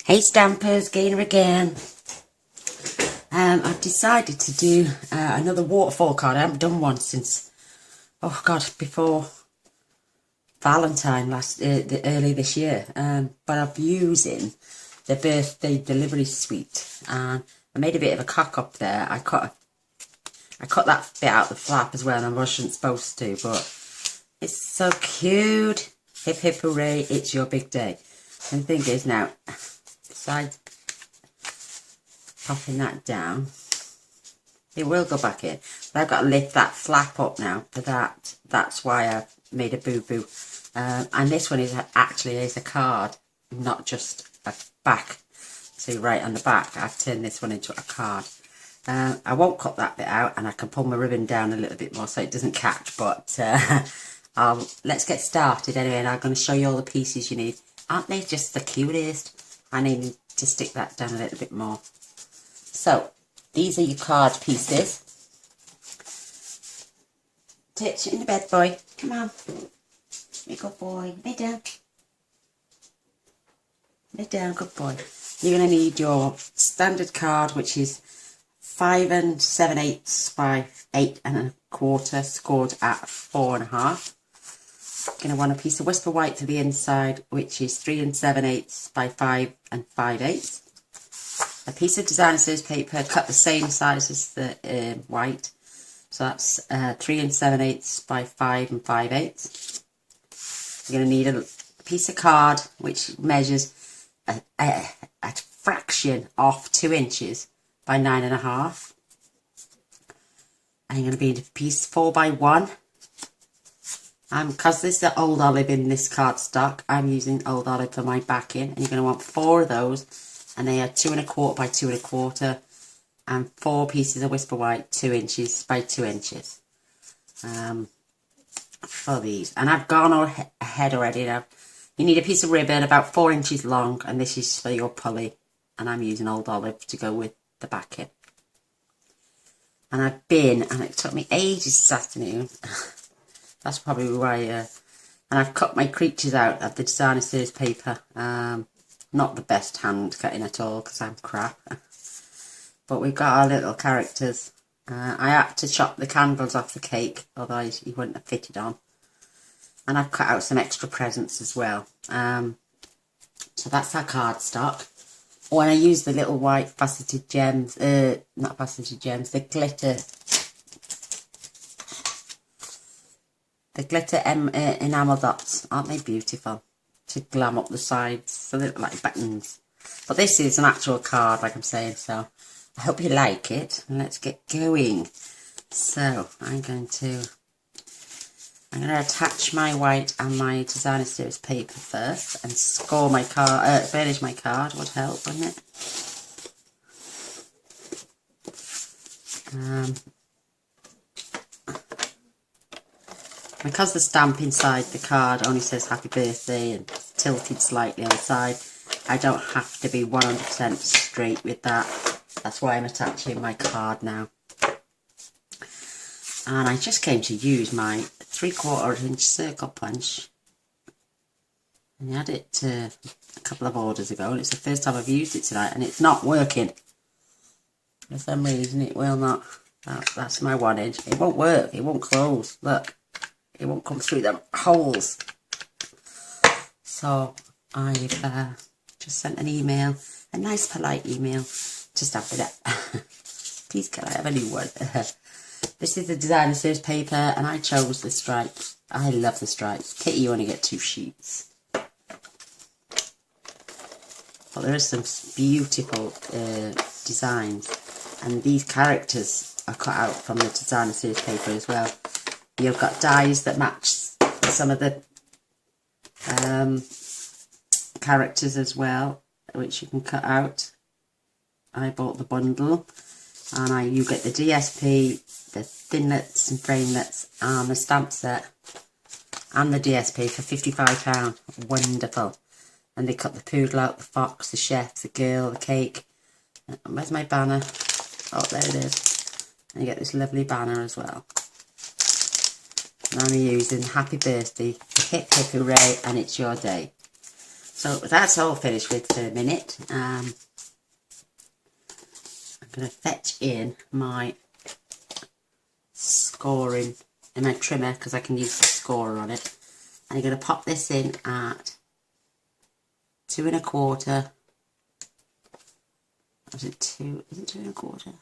Hey Stampers, Gainer again. I've decided to do another waterfall card. I haven't done one since, oh God, before Valentine early this year. But I'm using the birthday delivery suite, and I made a bit of a cock up there. I cut that bit out the flap as well, and I wasn't supposed to, but it's so cute. Hip hip hooray! It's your big day. And the thing is now, besides popping that down, it will go back in, but I've got to lift that flap up now for that. That's why I made a boo-boo. And this one is actually a card, not just a back. See, right on the back, I've turned this one into a card. I won't cut that bit out, and I can pull my ribbon down a little bit more so it doesn't catch, but let's get started anyway, and I'm going to show you all the pieces you need. Aren't they just the cutest? I need to stick that down a little bit more. So, these are your card pieces. Titch, in the bed, boy. Come on. Be good boy. Lay down. Lay down, good boy. You're going to need your standard card, which is 5 7/8 by 8 1/4, scored at 4.5. Going to want a piece of whisper white for the inside, which is 3 7/8 by 5 5/8. A piece of designer series paper cut the same size as the white, so that's 3 7/8 by 5 5/8. You're going to need a piece of card which measures a fraction of 2 inches by 9.5. And you're going to need a piece 4 by 1. Because this is old olive in this cardstock, I'm using old olive for my backing, and you're going to want 4 of those, and they are 2 1/4 by 2 1/4, and 4 pieces of whisper white 2 inches by 2 inches for these. And I've gone ahead already now. You need a piece of ribbon about 4 inches long, and this is for your pulley, and I'm using old olive to go with the backing. And and it took me ages this afternoon. That's probably why, and I've cut my creatures out of the designer series paper. Not the best hand cutting at all, because I'm crap. But we've got our little characters. I had to chop the candles off the cake, otherwise he wouldn't have fitted on. And I've cut out some extra presents as well. So that's our cardstock. When I use the little white faceted gems, not faceted gems, the glitter enamel dots, aren't they beautiful? To glam up the sides, so they look like buttons. But this is an actual card, like I'm saying, so I hope you like it. And let's get going. So I'm going to attach my white and my designer series paper first, and score my card, finish my card would help, wouldn't it? Because the stamp inside the card only says happy birthday and tilted slightly on the side, I don't have to be 100% straight with that. That's why I'm attaching my card now. And I just came to use my 3/4 inch circle punch. And I had it a couple of orders ago, and it's the first time I've used it tonight, and it's not working. For some reason it will not. That's my 1 inch. It won't work, it won't close. Look. It won't come through them holes. So I've just sent an email, a nice polite email, to Stampin'. Please can I have a new one? This is the designer series paper, and I chose the stripes. I love the stripes. Pity you only get 2 sheets. But there are some beautiful designs, and these characters are cut out from the designer series paper as well. You've got dies that match some of the characters as well, which you can cut out. I bought the bundle, and you get the DSP, the thinlets and framelets, and the stamp set, and the DSP for £55. Wonderful. And they cut the poodle out, the fox, the chef, the girl, the cake. Where's my banner? Oh, there it is. And you get this lovely banner as well. And I'm using happy birthday, hip hip hooray, and it's your day. So that's all finished with for a minute. I'm going to fetch in my scoring in my trimmer because I can use the scorer on it. And you're going to pop this in at 2 1/4. Is it 2? Is it 2 1/4?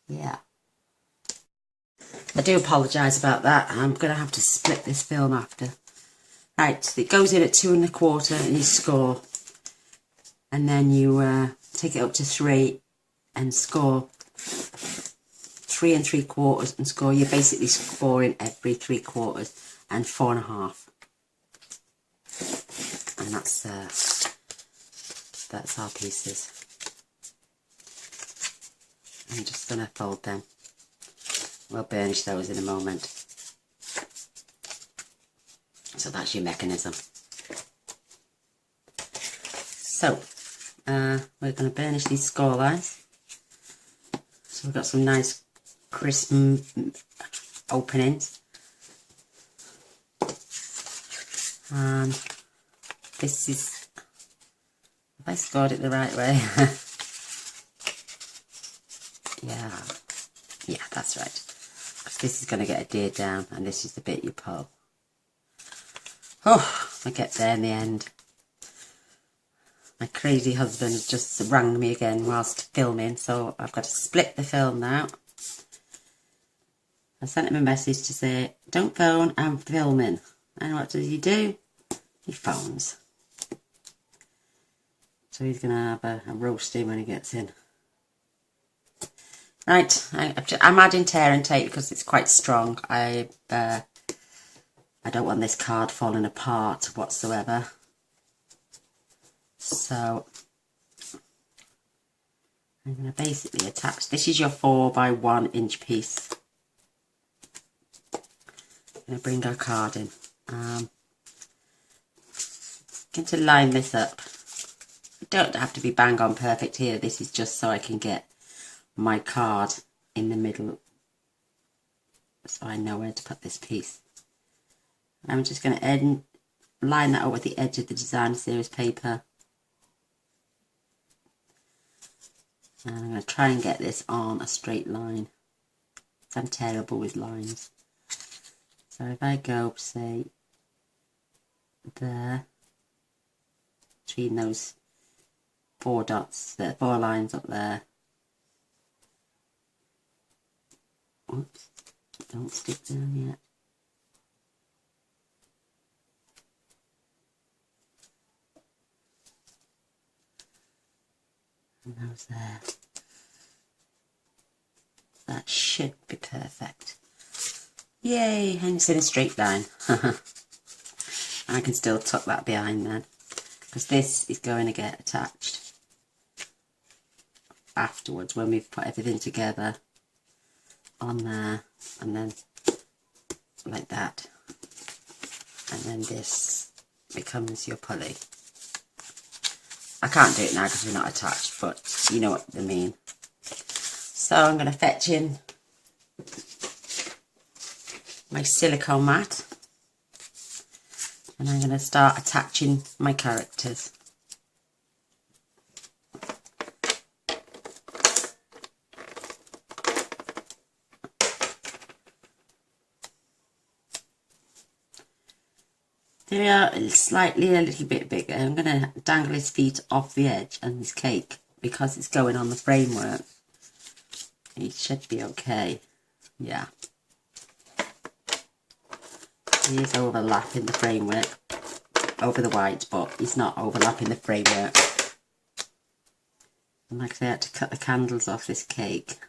Yeah. I do apologise about that. I'm going to have to split this film after. Right, so it goes in at 2 1/4 and you score. And then you take it up to 3 and score 3 3/4 and score. You're basically scoring every 3/4 and 4 1/2. And that's our pieces. I'm just going to fold them. We'll burnish those in a moment. So that's your mechanism. So we're going to burnish these score lines. So we've got some nice crisp openings. And this is, have I scored it the right way? Yeah, that's right. Because this is going to get adhered down and this is the bit you pull. Oh, I get there in the end. My crazy husband just rang me again whilst filming, so I've got to split the film now. I sent him a message to say, don't phone, I'm filming. And what does he do? He phones. So he's going to have a roasting when he gets in. Right, I'm adding tear and tape because it's quite strong. I don't want this card falling apart whatsoever. So I'm going to basically attach. This is your 4 by 1 inch piece. I'm going to bring our card in. Going to line this up. You don't have to be bang on perfect here. This is just so I can get my card in the middle, so I know where to put this piece. I'm just going to line that up with the edge of the design series paper, and I'm going to try and get this on a straight line. I'm terrible with lines. So if I go, say, there, between those 4 dots, the 4 lines up there. Oops, don't stick down yet. And those there. That should be perfect. Yay, and it's in a straight line. And I can still tuck that behind then, because this is going to get attached afterwards when we've put everything together on there, and then like that, and then this becomes your pulley. I can't do it now because we're not attached, but you know what I mean. So I'm going to fetch in my silicone mat and I'm going to start attaching my characters. They are slightly a little bit bigger. I'm going to dangle his feet off the edge and his cake because it's going on the framework. He should be okay. Yeah. He is overlapping the framework over the white, but he's not overlapping the framework. And like I say, I had to cut the candles off this cake.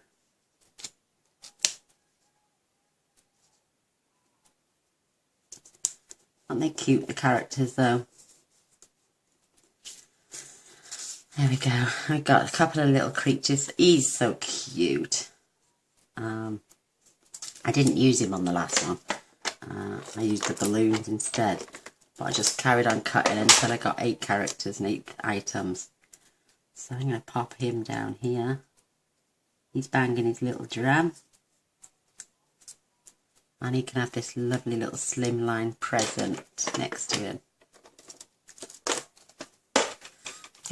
Aren't they cute, the characters though? There we go. I got a couple of little creatures. He's so cute. I didn't use him on the last one. I used the balloons instead. But I just carried on cutting until I got 8 characters and 8 items. So I'm going to pop him down here. He's banging his little drum. And he can have this lovely little slimline present next to him.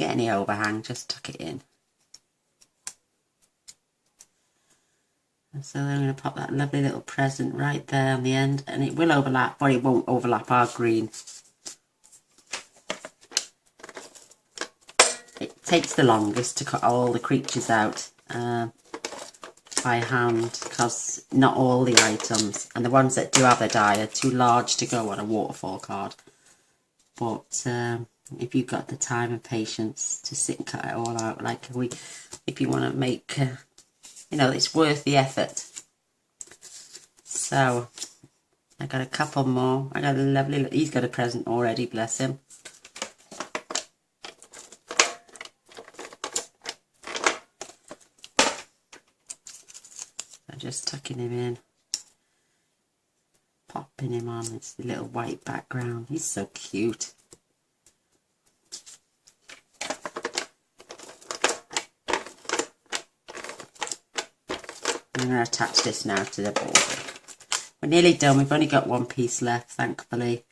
get any overhang, just tuck it in. And so I'm going to pop that lovely little present right there on the end, and it will overlap, but it won't overlap our green. It takes the longest to cut all the creatures out by hand, because not all the items, and the ones that do have the die, are too large to go on a waterfall card. But if you've got the time and patience to sit and cut it all out, like if you want to make, you know, it's worth the effort. So I got a couple more. I got a lovely, he's got a present already, bless him. I'm just tucking him in, popping him on. It's the little white background. He's so cute. I'm going to attach this now to the border. We're nearly done. We've only got one piece left, thankfully.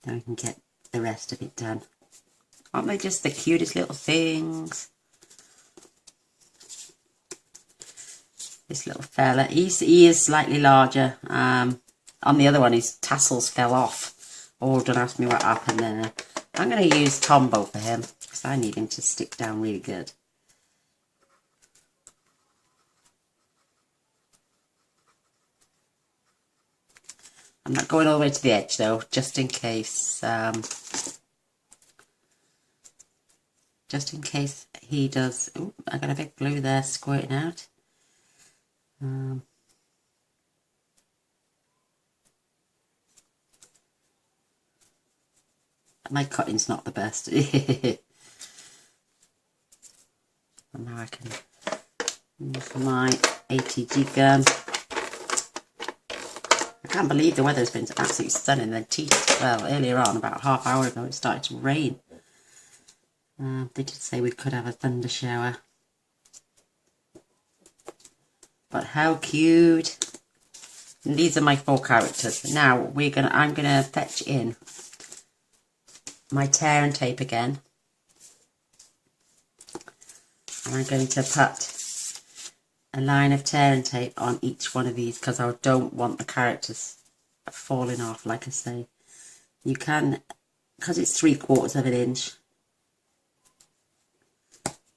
Then we can get the rest of it done. Aren't they just the cutest little things? This little fella, he is slightly larger. On the other one, his tassels fell off. Oh, don't ask me what happened there. I'm going to use Tombow for him, because I need him to stick down really good. I'm not going all the way to the edge though, just in case he does. Oh, I got a big glue there squirting out. My cutting's not the best. And now I can use my ATG gun. I can't believe the weather's been absolutely stunning. Well, earlier on, about a half hour ago, it started to rain. They did say we could have a thunder shower. But how cute. And these are my 4 characters. Now I'm gonna fetch in my tear and tape again. And I'm going to put a line of tear and tape on each one of these, because I don't want the characters falling off. Like I say, you can, because it's 3/4 of an inch,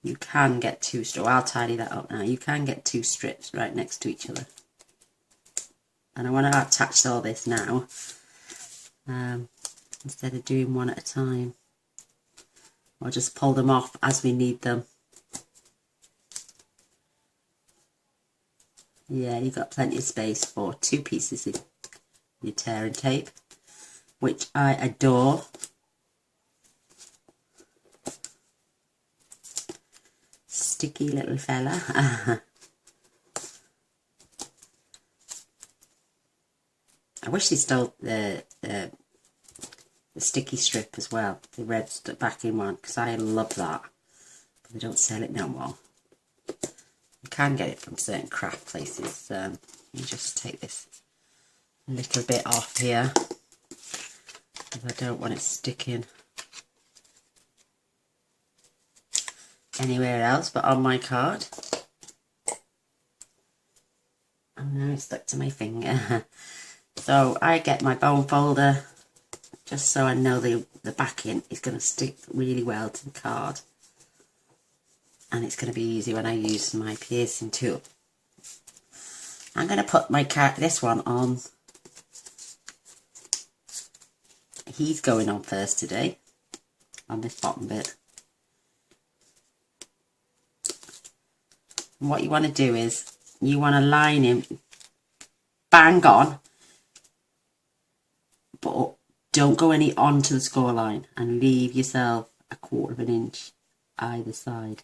you can get 2 strips. I'll tidy that up now. You can get 2 strips right next to each other. And I want to attach all this now, instead of doing one at a time. Or just pull them off as we need them. Yeah, you've got plenty of space for 2 pieces of your tear and tape, which I adore. Sticky little fella. I wish they stole the sticky strip as well, the red backing one, because I love that. But they don't sell it no more. You can get it from certain craft places. You just take this little bit off here, because I don't want it sticking anywhere else but on my card. And now it's stuck to my finger. So I get my bone folder, just so I know the backing is going to stick really well to the card. And it's going to be easy when I use my piercing tool. I'm going to put this one on. He's going on first today, on this bottom bit. And what you want to do is, you want to line him bang on, but don't go any onto the score line, and leave yourself 1/4 of an inch either side.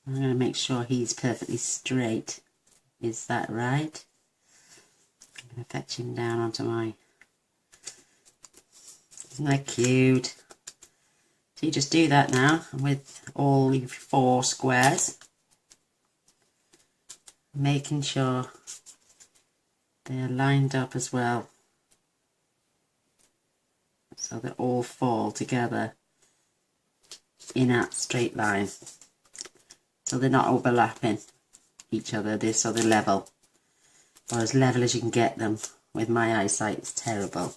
I'm going to make sure he's perfectly straight. Is that right? I'm going to fetch him down onto my... Isn't that cute? So you just do that now with all your 4 squares. Making sure they're lined up as well, so they all fall together in that straight line, so they're not overlapping each other, so they're level, or as level as you can get them. With my eyesight, it's terrible.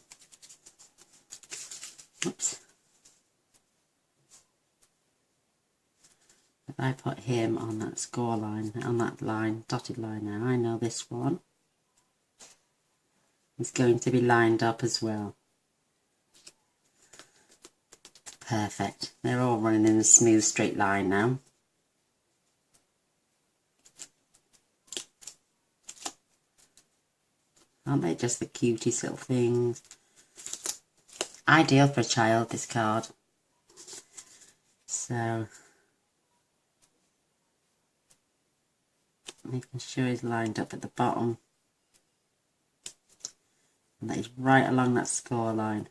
Oops. If I put him on that score line, on that line, dotted line now, I know this one is going to be lined up as well. Perfect. They're all running in a smooth straight line now. Aren't they just the cutest little things? Ideal for a child, this card. So, making sure he's lined up at the bottom. And that he's right along that score line.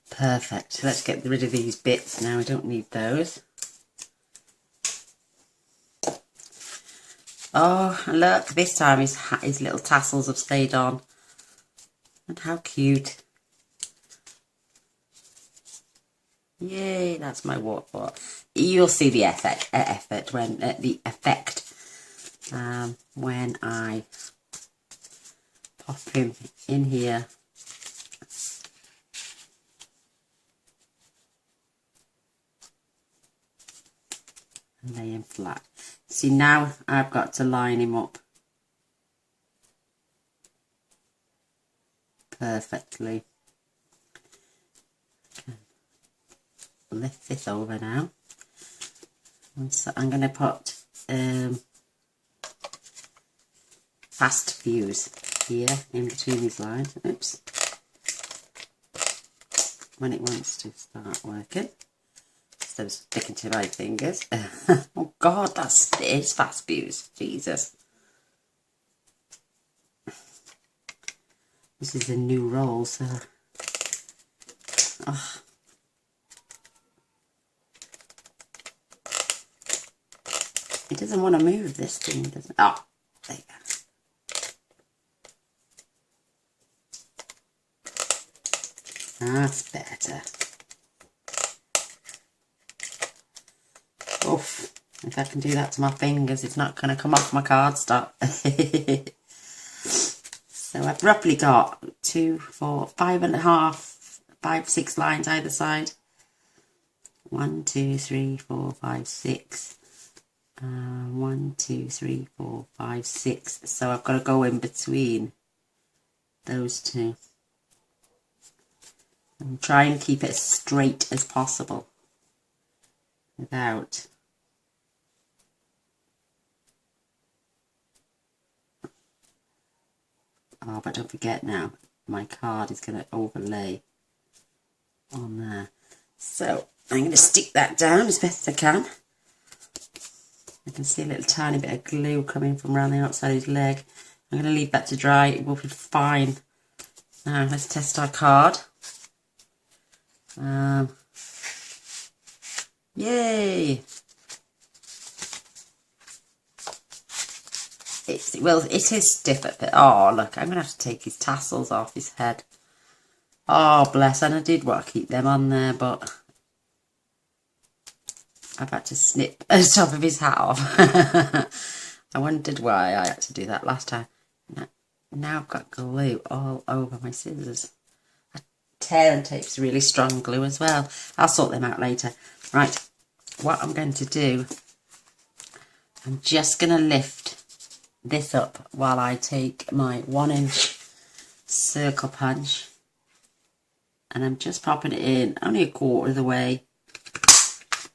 Perfect. Let's get rid of these bits now. We don't need those. Oh, look, this time his little tassels have stayed on. And how cute. Yay, that's my waterfall. You'll see the effect when when I pop him in here. And lay him flat. See, now I've got to line him up perfectly. Lift this over now. And so I'm going to put fast fuse here in between these lines. Oops. When it wants to start working. Instead of sticking to my fingers. Oh God, it's fast fuse. Jesus. This is a new roll, so. Oh. It doesn't want to move, this thing, does it? Oh, there you go. That's better. Oof, if I can do that to my fingers, it's not going to come off my cardstock. So I've roughly got 2, 4, 5.5, 5, 6 lines either side. 1, 2, 3, 4, 5, 6. 1, 2, 3, 4, 5, 6. So I've got to go in between those two. And try and keep it as straight as possible. Without but don't forget now, my card is going to overlay on there. So I'm going to stick that down as best as I can. I can see a little tiny bit of glue coming from around the outside of his leg. I'm going to leave that to dry. It will be fine. Now let's test our card. Yay! It is stiff at the. Oh, look, I'm going to have to take his tassels off his head. Oh, bless. And I did want to keep them on there, but I've had to snip the top of his hat off. I wondered why I had to do that last time. Now I've got glue all over my scissors. Tear and tape's really strong glue as well. I'll sort them out later. Right, what I'm going to do, I'm just going to lift this up while I take my 1-inch circle punch, and I'm just popping it in only a quarter of the way,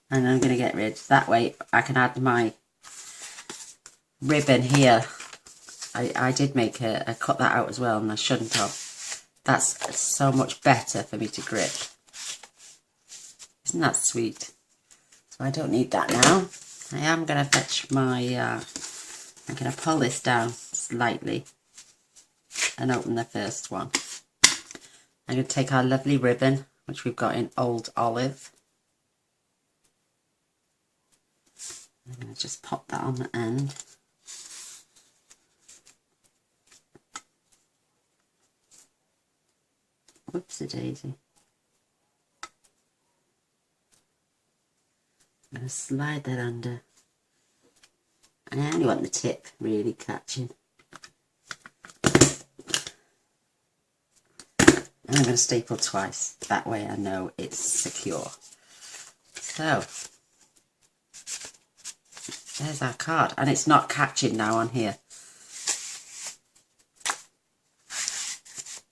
and I'm going to get rid. That way I can add my ribbon here. I did make I cut that out as well, and I shouldn't have. That's so much better for me to grip. Isn't that sweet? So I don't need that now. I am going to fetch my, I'm going to pull this down slightly and open the first one. I'm going to take our lovely ribbon, which we've got in Old Olive. I'm going to just pop that on the end. Whoopsie daisy. I'm going to slide that under. And I only want the tip really catching. And I'm going to staple twice. That way I know it's secure. So, there's our card. And it's not catching now on here.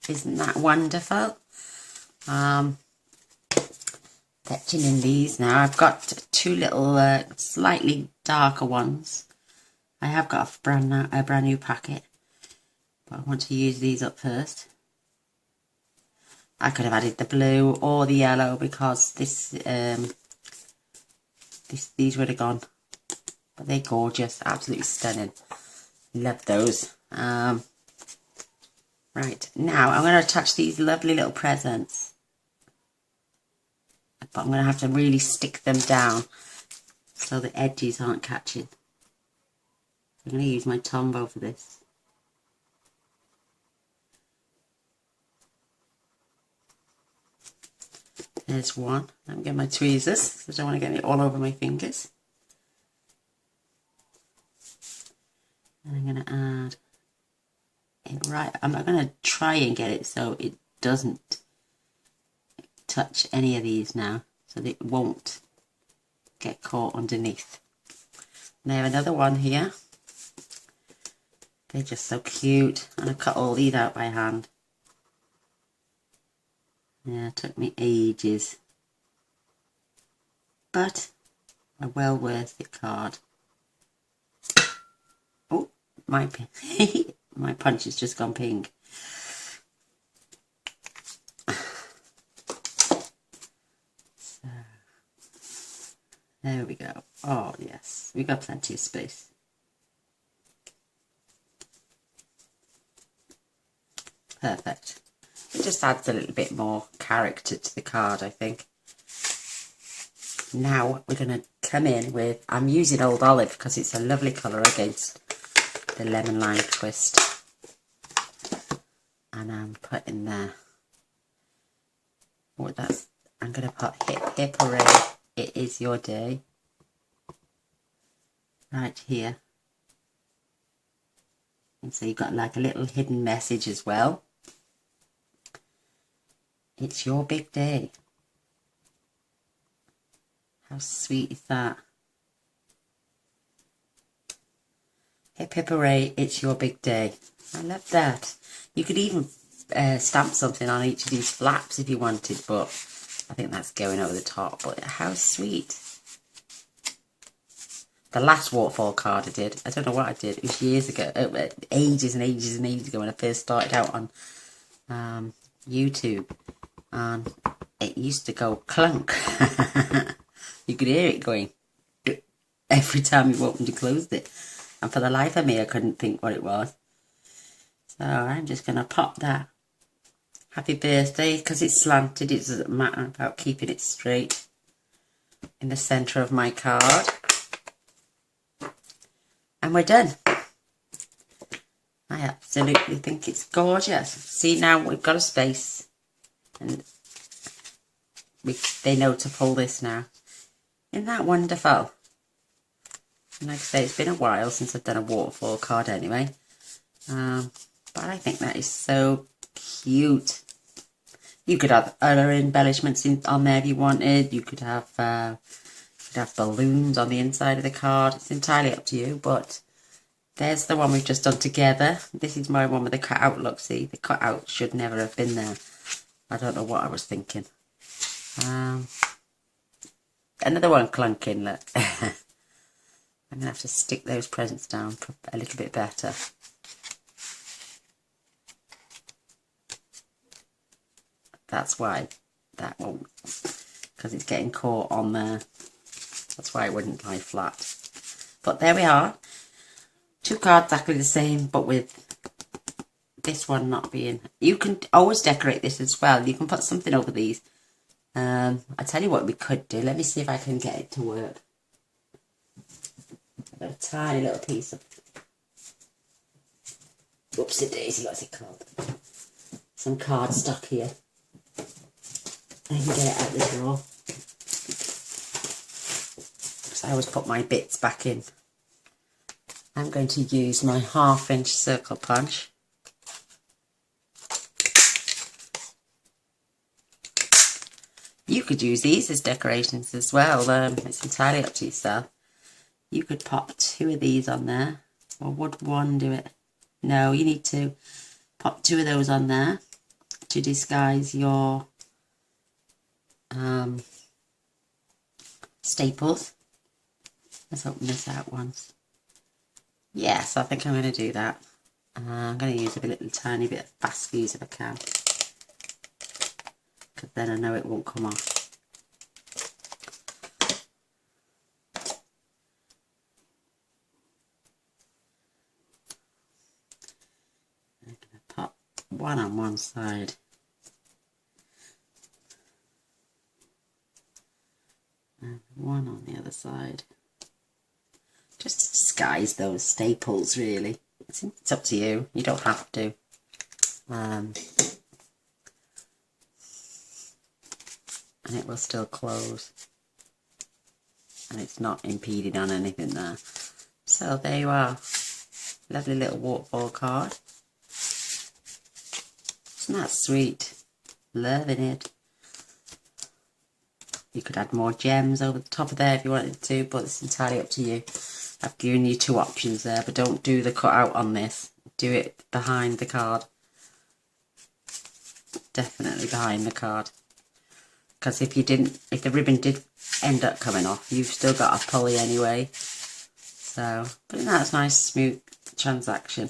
Isn't that wonderful? Fetching in these now. I've got two little slightly darker ones. I have got a brand new packet. But I want to use these up first. I could have added the blue or the yellow because these would have gone. But they're gorgeous, absolutely stunning. Love those. Right, now I'm going to attach these lovely little presents. But I'm going to have to really stick them down so the edges aren't catching. I'm going to use my Tombow for this. There's one. I'm getting my tweezers because I don't want to get it all over my fingers. And I'm going to add it right. I'm not going to try and get it so it doesn't touch any of these now, so that it won't get caught underneath. And I have another one here. They're just so cute, and I cut all these out by hand. Yeah, it took me ages, but a well worth it card. Oh, my my punch has just gone pink. So, there we go. Oh yes, we got plenty of space. Perfect. It just adds a little bit more character to the card, I think. Now we're going to come in with, I'm using Old Olive because it's a lovely colour against the lemon lime twist. And I'm putting there, oh, that's, I'm going to put hip hip hooray, it is your day. Right here. And so you've got like a little hidden message as well. It's your big day. How sweet is that? Hip hip hooray, it's your big day. I love that. You could even stamp something on each of these flaps if you wanted, but I think that's going over the top. But how sweet. The last waterfall card I did, I don't know what I did, it was years ago, ages and ages and ages ago when I first started out on YouTube. And it used to go clunk. You could hear it going every time you opened and closed it. And for the life of me, I couldn't think what it was. So I'm just going to pop that happy birthday, because it's slanted, it doesn't matter about keeping it straight, in the centre of my card. And we're done. I absolutely think it's gorgeous. See, now we've got a space. And they know to pull this now. Isn't that wonderful? And like I say, it's been a while since I've done a waterfall card anyway. But I think that is so cute. You could have other embellishments on there if you wanted. You could have balloons on the inside of the card. It's entirely up to you. But there's the one we've just done together. This is my one with the cutout look. See, the cutout should never have been there. I don't know what I was thinking. Another one clunking, look. I'm going to have to stick those presents down a little bit better. That's why that won't, because it's getting caught on there. That's why it wouldn't lie flat. But there we are. Two cards exactly the same, but with this one not being... You can always decorate this as well. You can put something over these. I tell you what we could do. Let me see if I can get it to work. I've got a tiny little piece of... Whoopsie daisy, what's it called? Some cardstock here. I can get it out the drawer. So I always put my bits back in. I'm going to use my 1/2 inch circle punch. You could use these as decorations as well. It's entirely up to yourself. You could pop 2 of these on there. Or would one do it? No, you need to pop 2 of those on there to disguise your staples. Let's open this out once. Yes, I think I'm going to do that. I'm going to use a little tiny bit of fast fuse if I can, because then I know it won't come off. I'm going to pop one on one side. And one on the other side. Just to disguise those staples, really. It's up to you. You don't have to. And it will still close. And it's not impeding on anything there. So there you are. Lovely little waterfall card. Isn't that sweet? Loving it. You could add more gems over the top of there if you wanted to, but it's entirely up to you. I've given you 2 options there, but don't do the cutout on this. Do it behind the card. Definitely behind the card. Because if the ribbon did end up coming off, you've still got a pulley anyway. So, but that's a nice, smooth transaction.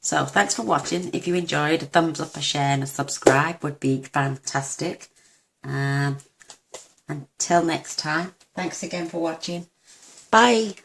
So, thanks for watching. If you enjoyed, a thumbs up, a share and a subscribe would be fantastic. Until next time, thanks again for watching. Bye.